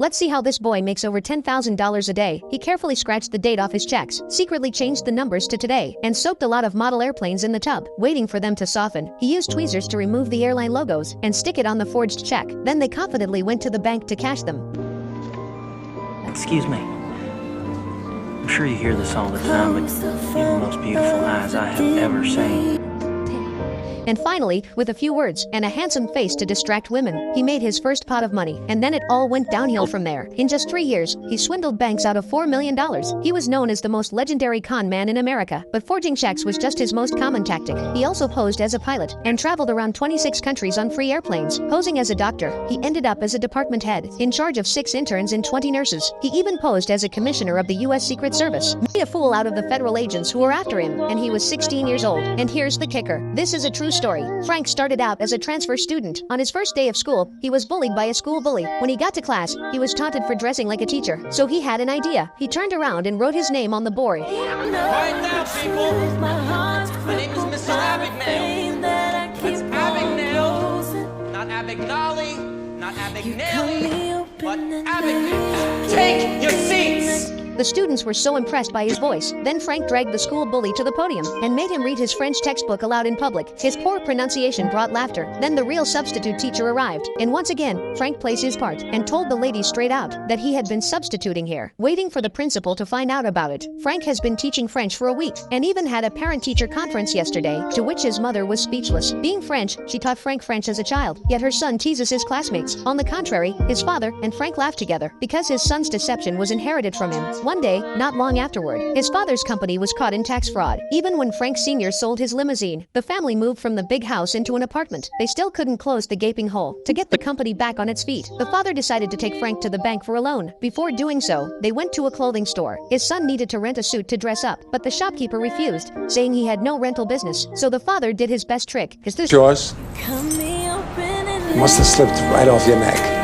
Let's see how this boy makes over $10,000 a day. He carefully scratched the date off his checks, secretly changed the numbers to today, and soaked a lot of model airplanes in the tub, waiting for them to soften. He used tweezers to remove the airline logos and stick it on the forged check. Then they confidently went to the bank to cash them. Excuse me. I'm sure you hear this all the time, but you have the most beautiful eyes I have ever seen. And finally, with a few words and a handsome face to distract women, he made his first pot of money, and then it all went downhill from there. In just 3 years, he swindled banks out of $4 million. He was known as the most legendary con man in America, but forging checks was just his most common tactic. He also posed as a pilot and traveled around 26 countries on free airplanes. Posing as a doctor, he ended up as a department head, in charge of 6 interns and 20 nurses. He even posed as a commissioner of the U.S. Secret Service, made a fool out of the federal agents who were after him, and he was 16 years old. And here's the kicker. This is a true story. Frank started out as a transfer student. On his first day of school, he was bullied by a school bully. When he got to class, he was taunted for dressing like a teacher. So he had an idea. He turned around and wrote his name on the board. Quiet down, people! My name is Mr. Abagnale. That's Abagnale, not Abagnale, not Abagnale, but Abagnale. Take your seats! The students were so impressed by his voice. Then Frank dragged the school bully to the podium and made him read his French textbook aloud in public. His poor pronunciation brought laughter. Then the real substitute teacher arrived, and once again, Frank plays his part and told the ladies straight out that he had been substituting here, waiting for the principal to find out about it. Frank has been teaching French for a week and even had a parent-teacher conference yesterday, to which his mother was speechless. Being French, she taught Frank French as a child, yet her son teases his classmates. On the contrary, his father and Frank laughed together because his son's deception was inherited from him. One day, not long afterward, his father's company was caught in tax fraud. Even when Frank Sr. sold his limousine, the family moved from the big house into an apartment. They still couldn't close the gaping hole. To get the company back on its feet, the father decided to take Frank to the bank for a loan. Before doing so, they went to a clothing store. His son needed to rent a suit to dress up, but the shopkeeper refused, saying he had no rental business. So the father did his best trick. Yours? Must have slipped right off your neck.